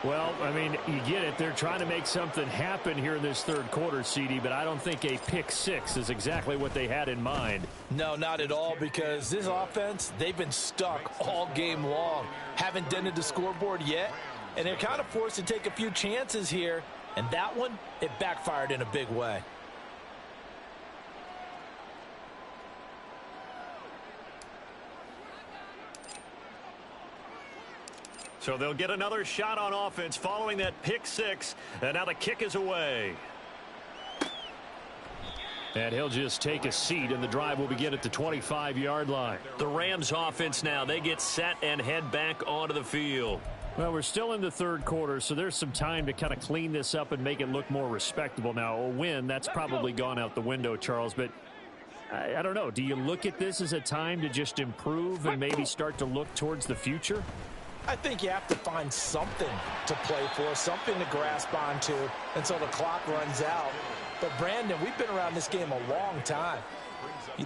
Well, I mean, you get it. They're trying to make something happen here in this third quarter, CD, but I don't think a pick six is exactly what they had in mind. No, not at all, because this offense, they've been stuck all game long. Haven't dented the scoreboard yet, and they're kind of forced to take a few chances here, and that one, it backfired in a big way. So they'll get another shot on offense following that pick six, and now the kick is away. And he'll just take a seat, and the drive will begin at the 25-yard line. The Rams offense now, they get set and head back onto the field. Well, we're still in the third quarter, so there's some time to kind of clean this up and make it look more respectable. Now, a win, that's probably gone out the window, Charles, but I don't know. Do you look at this as a time to just improve and maybe start to look towards the future? I think you have to find something to play for, something to grasp onto until the clock runs out. But, Brandon, we've been around this game a long time.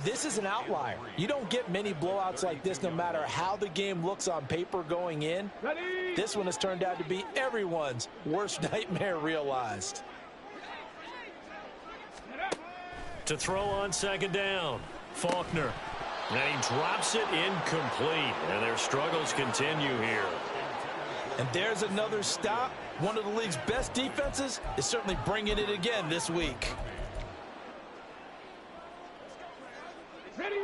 This is an outlier. You don't get many blowouts like this no matter how the game looks on paper going in. This one has turned out to be everyone's worst nightmare realized. To throw on second down, Faulkner. And he drops it incomplete, and their struggles continue here. And there's another stop. One of the league's best defenses is certainly bringing it again this week.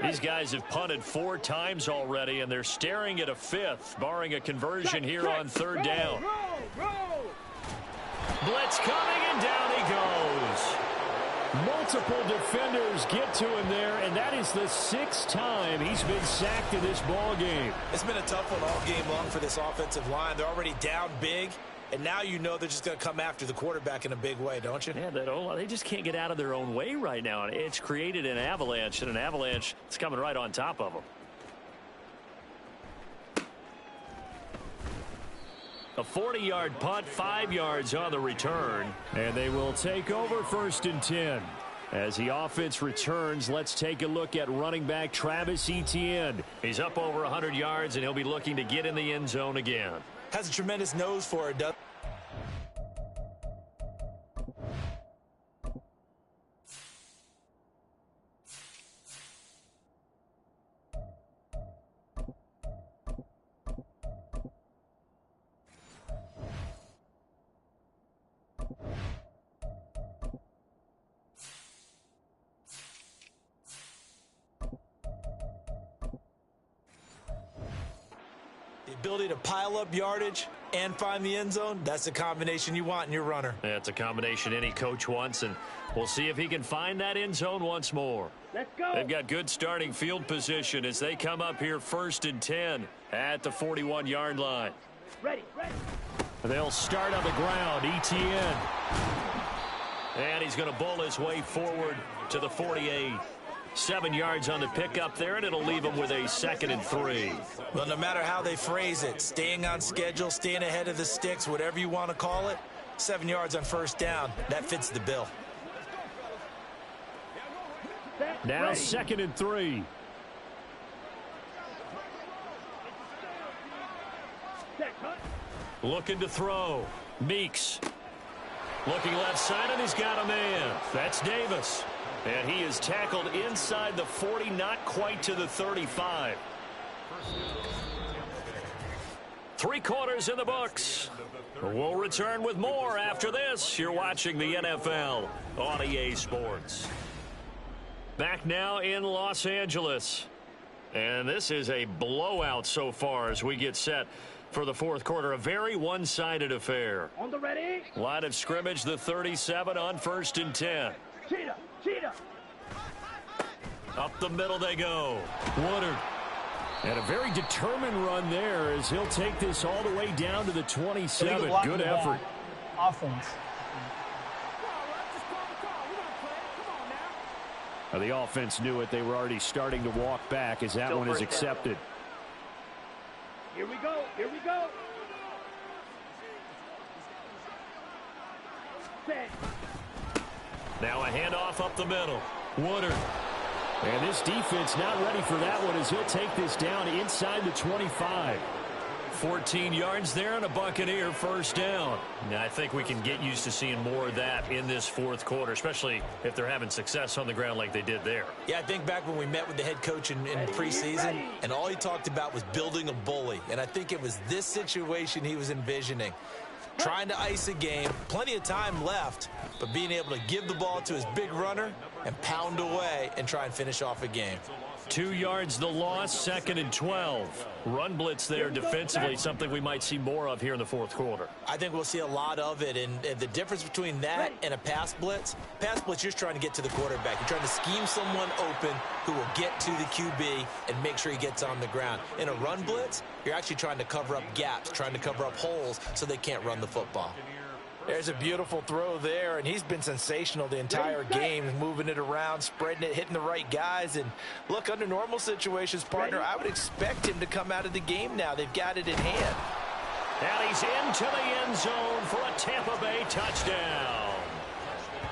These guys have punted 4 times already, and they're staring at a fifth, barring a conversion here on third down. Blitz coming, and down he goes. Multiple defenders get to him there, and that is the 6th time he's been sacked in this ball game. It's been a tough one all game long for this offensive line. They're already down big, and now you know they're just going to come after the quarterback in a big way, don't you? Yeah, they just can't get out of their own way right now. It's created an avalanche, and an avalanche is coming right on top of them. A 40-yard punt, 5 yards on the return. And they will take over 1st and 10. As the offense returns, let's take a look at running back Travis Etienne. He's up over 100 yards, and he'll be looking to get in the end zone again. Has a tremendous nose for it, doesn't he? Ability to pile up yardage and find the end zone, that's the combination you want in your runner. Yeah, it's a combination any coach wants, and we'll see if he can find that end zone once more. Let's go. They've got good starting field position as they come up here 1st and 10 at the 41-yard line. Ready. They'll start on the ground. Etienne. And he's going to bowl his way forward to the 48. 7 yards on the pickup there, and it'll leave him with a 2nd and 3. Well, no matter how they phrase it, staying on schedule, staying ahead of the sticks, whatever you want to call it, 7 yards on 1st down, that fits the bill. Now 2nd and 3. Looking to throw. Meeks. Looking left side, and he's got a man. That's Davis. And he is tackled inside the 40, not quite to the 35. 3 quarters in the books. We'll return with more after this. You're watching the NFL on EA Sports. Back now in Los Angeles. And this is a blowout so far as we get set for the 4th quarter. A very one-sided affair. On the ready. Line of scrimmage, the 37 on 1st and 10. Cheetah. Up the middle they go. Woodard. And a very determined run there as he'll take this all the way down to the 27. Good effort. Offense. Now, the offense knew it. They were already starting to walk back as that one is accepted. Here we go. Set. Now a handoff up the middle. Woodard. And this defense not ready for that one as he'll take this down inside the 25. 14 yards there and a Buccaneer first down. Now, I think we can get used to seeing more of that in this fourth quarter, especially if they're having success on the ground like they did there. Yeah, I think back when we met with the head coach in preseason, and all he talked about was building a bully. And I think it was this situation he was envisioning. Trying to ice a game, plenty of time left, but being able to give the ball to his big runner and pound away and try and finish off a game. 2 yards the loss, 2nd and 12. Run blitz there defensively, something we might see more of here in the fourth quarter. I think we'll see a lot of it, and the difference between that and a pass blitz, you're just trying to get to the quarterback. You're trying to scheme someone open who will get to the QB and make sure he gets on the ground. In a run blitz, you're actually trying to cover up gaps, trying to cover up holes so they can't run the football. There's a beautiful throw there, and he's been sensational the entire game, moving it around, spreading it, hitting the right guys. And look, under normal situations, partner, I would expect him to come out of the game now. They've got it in hand. And he's into the end zone for a Tampa Bay touchdown.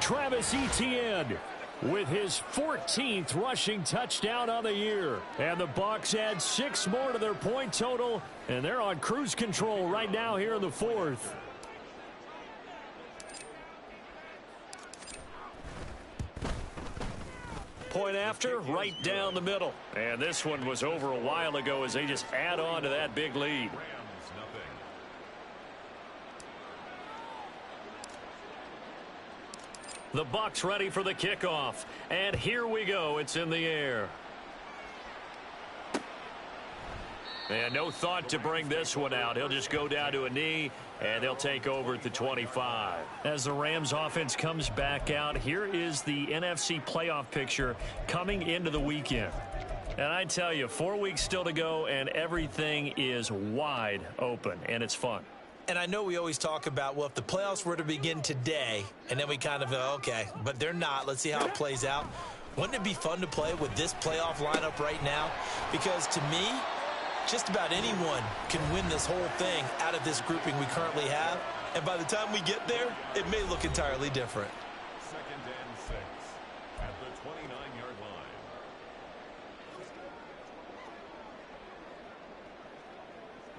Travis Etienne with his 14th rushing touchdown on the year. And the Bucs add 6 more to their point total, and they're on cruise control right now here in the fourth. Point after, right down the middle. And this one was over a while ago as they just add on to that big lead. The Bucs ready for the kickoff. And here we go. It's in the air. And no thought to bring this one out. He'll just go down to a knee, and they'll take over at the 25. As the Rams offense comes back out, here is the NFC playoff picture coming into the weekend. And I tell you, 4 weeks still to go, and everything is wide open, and it's fun. And I know we always talk about, well, if the playoffs were to begin today, and then we kind of go, okay, but they're not. Let's see how it plays out. Wouldn't it be fun to play with this playoff lineup right now? Because to me, just about anyone can win this whole thing out of this grouping we currently have. And by the time we get there, it may look entirely different. 2nd and 6 at the 29-yard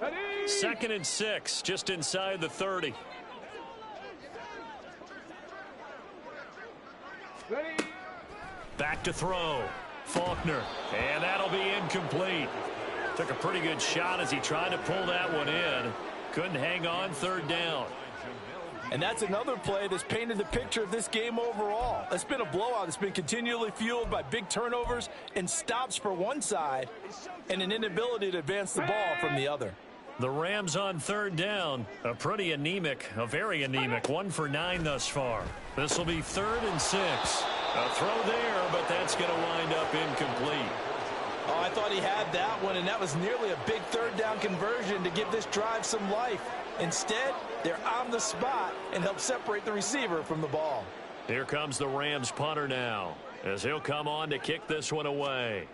line. 2nd and 6, just inside the 30. Back to throw. Faulkner. And that'll be incomplete. Took a pretty good shot as he tried to pull that one in. Couldn't hang on, 3rd down. And that's another play that's painted the picture of this game overall. It's been a blowout. It's been continually fueled by big turnovers and stops for one side and an inability to advance the ball from the other. The Rams on 3rd down. A very anemic 1 for 9 thus far. This will be 3rd and 6. A throw there, but that's going to wind up incomplete. Oh, I thought he had that one, and that was nearly a big 3rd down conversion to give this drive some life. Instead, they're on the spot and help separate the receiver from the ball. Here comes the Rams punter now, as he'll come on to kick this one away.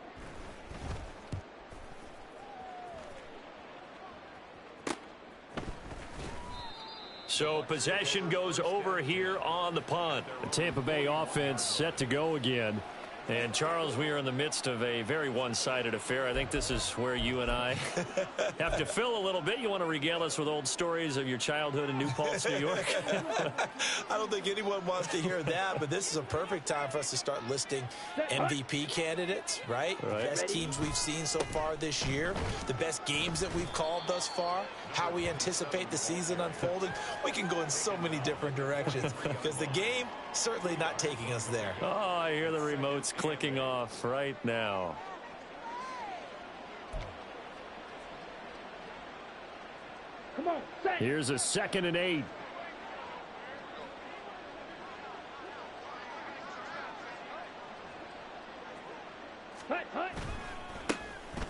So possession goes over here on the punt. The Tampa Bay offense set to go again. And, Charles, we are in the midst of a very one-sided affair. I think this is where you and I have to fill a little bit. You want to regale us with old stories of your childhood in New Paltz, New York? I don't think anyone wants to hear that, but this is a perfect time for us to start listing MVP candidates, right? The best teams we've seen so far this year, the best games that we've called thus far, how we anticipate the season unfolding. We can go in so many different directions because the game certainly not taking us there. Oh, I hear the remotes clicking off right now. Come on, set. Here's a 2nd and 8. Hut, hut.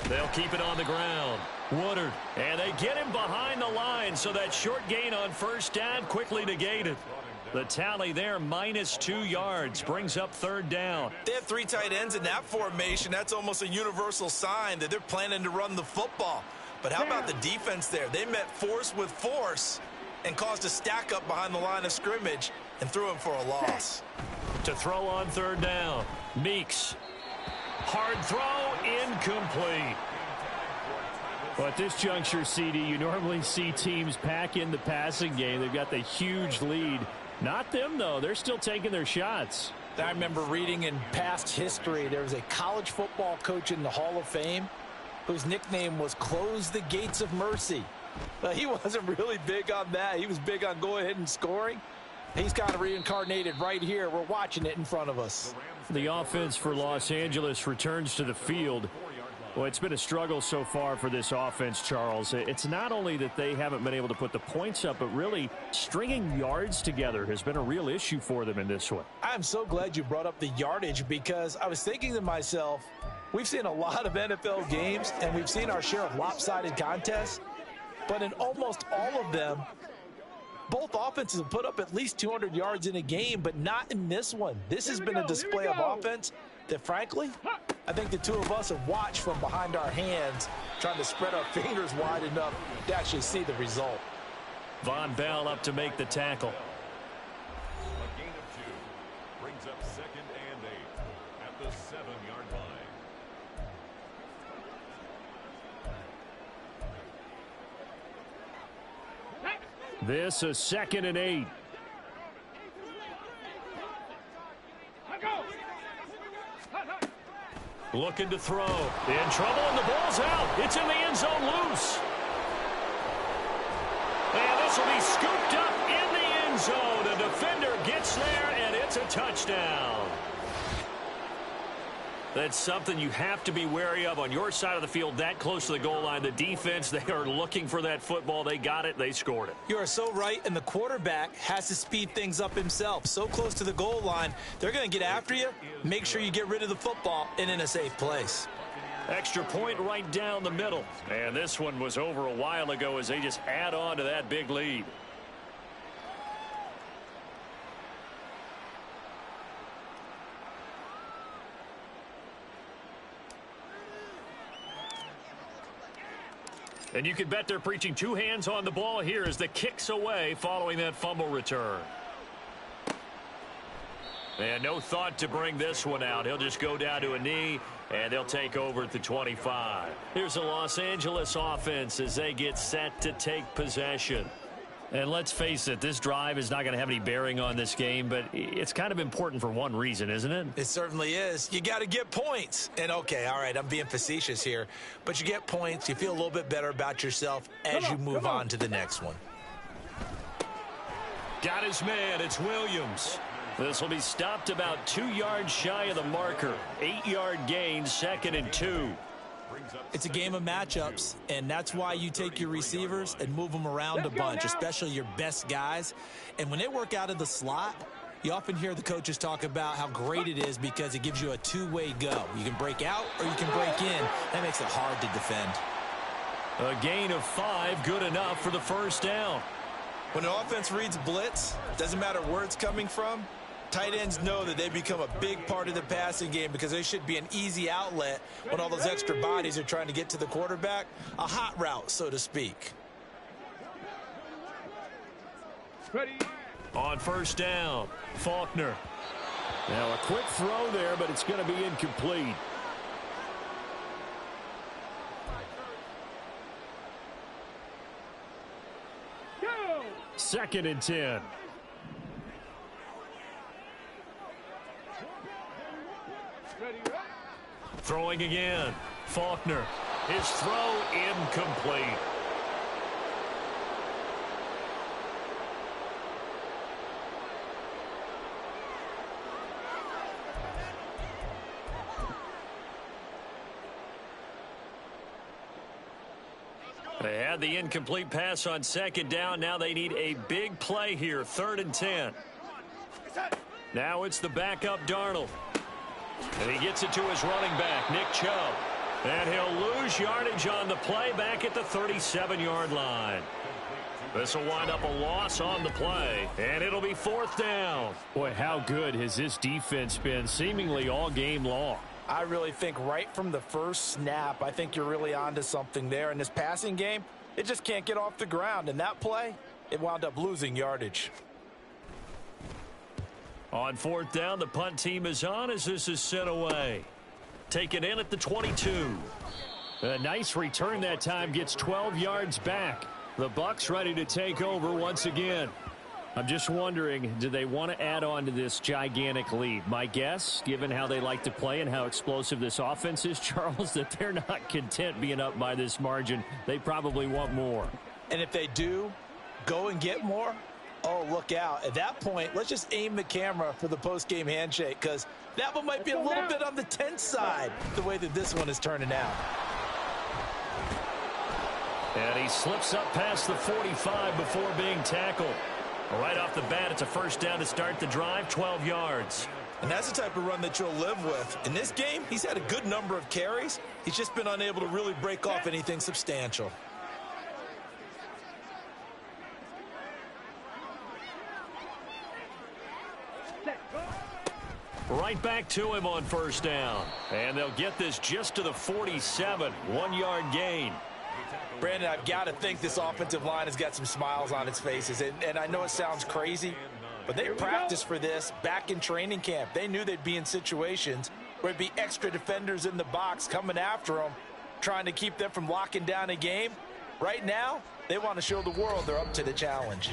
They'll keep it on the ground. Woodard. And they get him behind the line, so that short gain on 1st down quickly negated. The tally there, -2 yards, brings up 3rd down. They have 3 tight ends in that formation. That's almost a universal sign that they're planning to run the football. But how about the defense there? They met force with force and caused a stack up behind the line of scrimmage and threw him for a loss. To throw on 3rd down, Meeks. Hard throw, incomplete. Well, at this juncture, CD, you normally see teams pack in the passing game. They've got the huge lead. Not them, though. They're still taking their shots. I remember reading in past history, there was a college football coach in the Hall of Fame whose nickname was Close the Gates of Mercy. He wasn't really big on that. He was big on going ahead and scoring. He's kind of reincarnated right here. We're watching it in front of us. The offense for Los Angeles returns to the field. Well, it's been a struggle so far for this offense, Charles. It's not only that they haven't been able to put the points up, but really stringing yards together has been a real issue for them in this one. I'm so glad you brought up the yardage because I was thinking to myself, we've seen a lot of NFL games and we've seen our share of lopsided contests, but in almost all of them, both offenses have put up at least 200 yards in a game, but not in this one. This has been a display of offense that, frankly, I think the two of us have watched from behind our hands, trying to spread our fingers wide enough to actually see the result. Von Bell up to make the tackle. A gain of 2 brings up 2nd and 8 at the 7-yard line. This is 2nd and 8. Looking to throw. In trouble, and the ball's out. It's in the end zone loose. And this will be scooped up in the end zone. A defender gets there, and it's a touchdown. That's something you have to be wary of on your side of the field, that close to the goal line. The defense, they are looking for that football. They got it. They scored it. You are so right, and the quarterback has to speed things up himself. So close to the goal line, they're going to get after you. Make sure you get rid of the football and in a safe place. Extra point right down the middle. And this one was over a while ago as they just add on to that big lead. And you can bet they're preaching two hands on the ball here as the kick's away following that fumble return. And no thought to bring this one out. He'll just go down to a knee, and they'll take over at the 25. Here's the Los Angeles offense as they get set to take possession. And let's face it, this drive is not going to have any bearing on this game, but it's kind of important for one reason, isn't it? It certainly is. You got to get points. And, okay, all right, I'm being facetious here. But you get points. You feel a little bit better about yourself as you move on to the next one. Got his man. It's Williams. This will be stopped about 2 yards shy of the marker. 8-yard gain, 2nd and 2. It's a game of matchups, and that's why you take your receivers and move them around a bunch, especially your best guys. And when they work out of the slot, you often hear the coaches talk about how great it is because it gives you a two-way go. You can break out or you can break in. That makes it hard to defend. A gain of 5, good enough for the first down. When an offense reads blitz, doesn't matter where it's coming from, tight ends know that they become a big part of the passing game because they should be an easy outlet when all those extra bodies are trying to get to the quarterback. A hot route, so to speak. Ready. On first down, Faulkner. Now a quick throw there, but it's going to be incomplete. Go. 2nd and 10. Ready. Throwing again, Faulkner. His throw incomplete. They had the incomplete pass on 2nd down. Now they need a big play here, 3rd and 10. Now it's the backup Darnold. And he gets it to his running back, Nick Chubb. And he'll lose yardage on the play back at the 37-yard line. This will wind up a loss on the play, and it'll be 4th down. Boy, how good has this defense been seemingly all game long? I really think right from the first snap, I think you're really onto something there. In this passing game, it just can't get off the ground. And that play, it wound up losing yardage. On 4th down, the punt team is on as this is sent away. Taken in at the 22. A nice return that time, gets 12 yards back. The Bucs ready to take over once again. I'm just wondering, do they want to add on to this gigantic lead? My guess, given how they like to play and how explosive this offense is, Charles, that they're not content being up by this margin. They probably want more. And if they do go and get more, oh, look out. At that point, let's just aim the camera for the post-game handshake, because that one might be a little bit on the tense side, the way that this one is turning out. And he slips up past the 45 before being tackled. Right off the bat, it's a first down to start the drive, 12 yards. And that's the type of run that you'll live with. In this game, he's had a good number of carries. He's just been unable to really break off anything substantial. Right back to him on first down. And they'll get this just to the 47, 1-yard gain. Brandon, I've got to think this offensive line has got some smiles on its faces. And I know it sounds crazy, but they practiced for this back in training camp. They knew they'd be in situations where there'd be extra defenders in the box coming after them, trying to keep them from locking down a game. Right now, they want to show the world they're up to the challenge.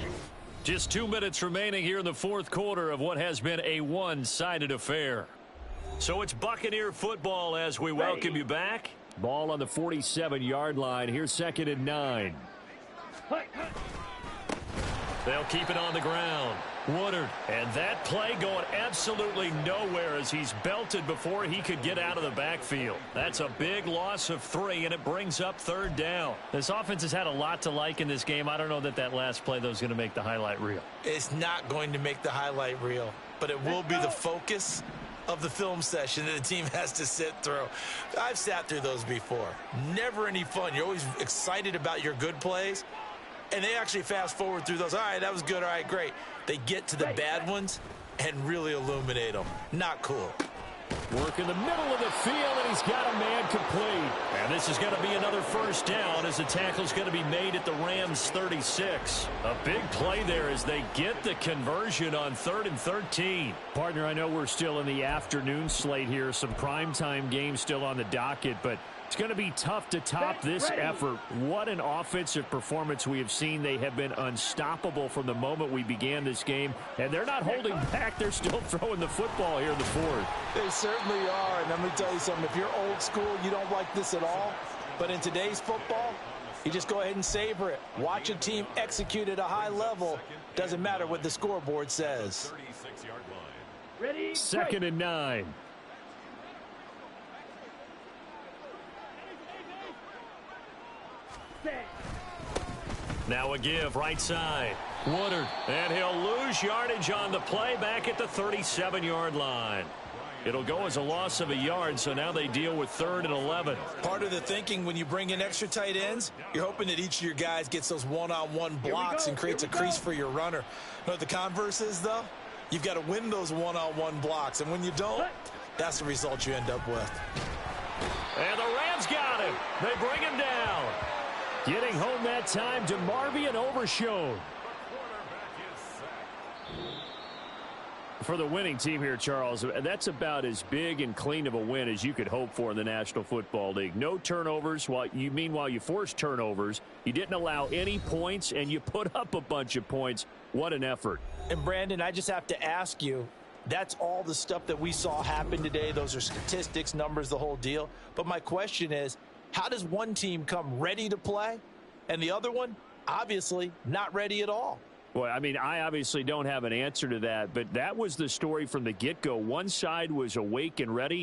Just 2 minutes remaining here in the fourth quarter of what has been a one-sided affair. So it's Buccaneer football as we welcome you back. Ball on the 47-yard line. Here's 2nd and 9. They'll keep it on the ground. Woodard. And that play going absolutely nowhere as he's belted before he could get out of the backfield. That's a big loss of 3, and it brings up 3rd down. This offense has had a lot to like in this game. I don't know that last play, though, is going to make the highlight reel. It's not going to make the highlight reel, but it will be the focus of the film session that the team has to sit through. I've sat through those before. Never any fun. You're always excited about your good plays, and they actually fast forward through those. All right, that was good. All right, great. They get to the bad ones and really illuminate them. Not cool. Work in the middle of the field, and he's got a man complete. And this is going to be another first down as the tackle's going to be made at the Rams' 36. A big play there as they get the conversion on 3rd and 13. Partner, I know we're still in the afternoon slate here. Some primetime games still on the docket, but it's going to be tough to top this effort. What an offensive performance we have seen. They have been unstoppable from the moment we began this game, and they're not holding back. They're still throwing the football here in the fourth. They certainly are, and let me tell you something. If you're old school, you don't like this at all. But in today's football, you just go ahead and savor it. Watch a team execute at a high level. Doesn't matter what the scoreboard says. 36-yard line. Ready? 2nd and 9. Now a give right side. Woodard. And he'll lose yardage on the play back at the 37-yard line. It'll go as a loss of a yard, so now they deal with 3rd and 11. Part of the thinking when you bring in extra tight ends, you're hoping that each of your guys gets those one-on-one blocks and creates a crease for your runner. You know what the converse is, though? You've got to win those one-on-one blocks, and when you don't, that's the result you end up with. And the Rams got him. They bring him down. Getting home that time to Marvian Overshone. For the winning team here, Charles, that's about as big and clean of a win as you could hope for in the National Football League. No turnovers. Meanwhile, you forced turnovers. You didn't allow any points, and you put up a bunch of points. What an effort. And, Brandon, I just have to ask you, that's all the stuff that we saw happen today. Those are statistics, numbers, the whole deal. But my question is, how does one team come ready to play and the other one, obviously, not ready at all? Well, I mean, I obviously don't have an answer to that, but that was the story from the get-go. One side was awake and ready.